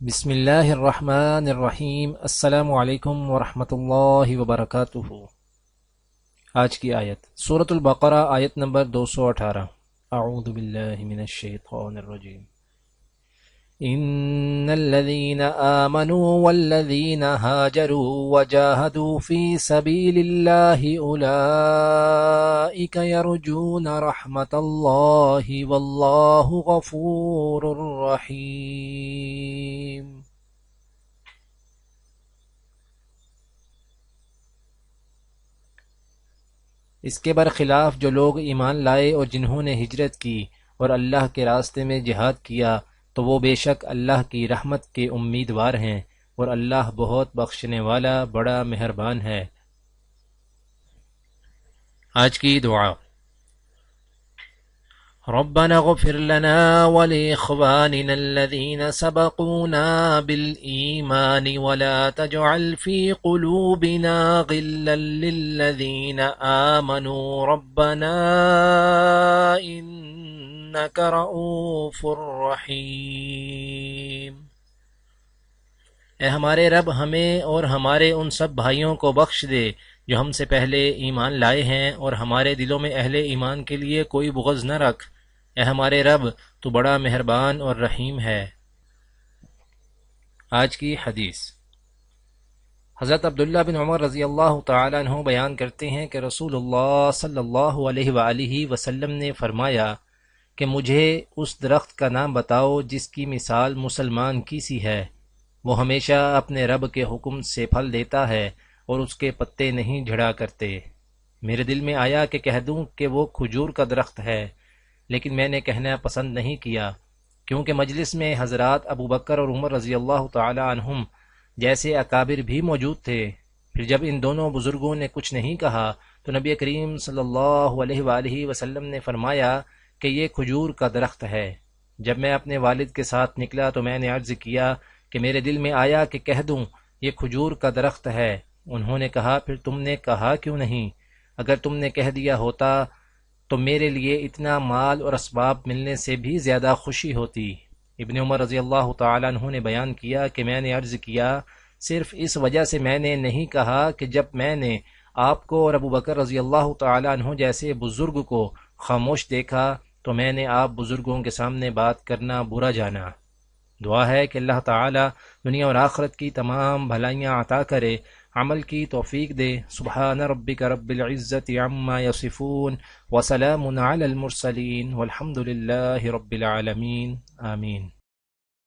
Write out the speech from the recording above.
بسم اللہ الرحمن الرحیم۔ السلام علیکم ورحمۃ اللہ وبرکاتہ۔ آج کی آیت سورۃ البقرہ، آیت نمبر 218۔ اعوذ باللہ من الشیطان الرجیم۔ ان الذین آمنوا والذین هاجروا وجاهدوا فی سبیل اللہ اولئک یرجون رحمت اللہ واللہ غفور رحیم۔ اس کے برخلاف جو لوگ ایمان لائے اور جنہوں نے ہجرت کی اور اللہ کے راستے میں جہاد کیا تو وہ بے شک اللہ کی رحمت کے امیدوار ہیں، اور اللہ بہت بخشنے والا بڑا مہربان ہے۔ آج کی دعا۔ ربنا اغفر لنا ولإخواننا الذين سبقونا بالإيمان ولا تجعل في قلوبنا غلا للذين آمنوا ربنا إنك رؤوف رحيم۔ اے ہمارے رب، ہمیں اور ہمارے ان سب بھائیوں کو بخش دے جو ہم سے پہلے ایمان لائے ہیں، اور ہمارے دلوں میں اہل ایمان کے لیے کوئی بغض نہ رکھ۔ اے ہمارے رب، تو بڑا مہربان اور رحیم ہے۔ آج کی حدیث۔ حضرت عبداللہ بن عمر رضی اللہ تعالیٰ عنہ بیان کرتے ہیں کہ رسول اللہ صلی اللہ علیہ وآلہ وسلم نے فرمایا کہ مجھے اس درخت کا نام بتاؤ جس کی مثال مسلمان کی سی ہے، وہ ہمیشہ اپنے رب کے حکم سے پھل دیتا ہے اور اس کے پتے نہیں جھڑا کرتے۔ میرے دل میں آیا کہ کہہ دوں کہ وہ کھجور کا درخت ہے، لیکن میں نے کہنا پسند نہیں کیا، کیونکہ مجلس میں حضرات ابو بکر اور عمر رضی اللہ تعالی عنہم جیسے اکابر بھی موجود تھے۔ پھر جب ان دونوں بزرگوں نے کچھ نہیں کہا تو نبی کریم صلی اللہ علیہ وآلہ وسلم نے فرمایا کہ یہ کھجور کا درخت ہے۔ جب میں اپنے والد کے ساتھ نکلا تو میں نے عرض کیا کہ میرے دل میں آیا کہ کہہ دوں یہ کھجور کا درخت ہے۔ انہوں نے کہا پھر تم نے کہا کیوں نہیں؟ اگر تم نے کہہ دیا ہوتا تو میرے لیے اتنا مال اور اسباب ملنے سے بھی زیادہ خوشی ہوتی۔ ابن عمر رضی اللہ تعالیٰ عنہ نے بیان کیا کہ میں نے عرض کیا صرف اس وجہ سے میں نے نہیں کہا کہ جب میں نے آپ کو اور ابو بکر رضی اللہ تعالیٰ عنہ جیسے بزرگ کو خاموش دیکھا تو میں نے آپ بزرگوں کے سامنے بات کرنا برا جانا۔ دعا ہے کہ اللہ تعالی دنیا اور آخرت کی تمام بھلائیاں عطا کرے، عمل کی توفیق دے۔ سبحان ربک رب العزت عما یصفون وسلام علی المرسلین والحمد للہ رب العالمین، آمین۔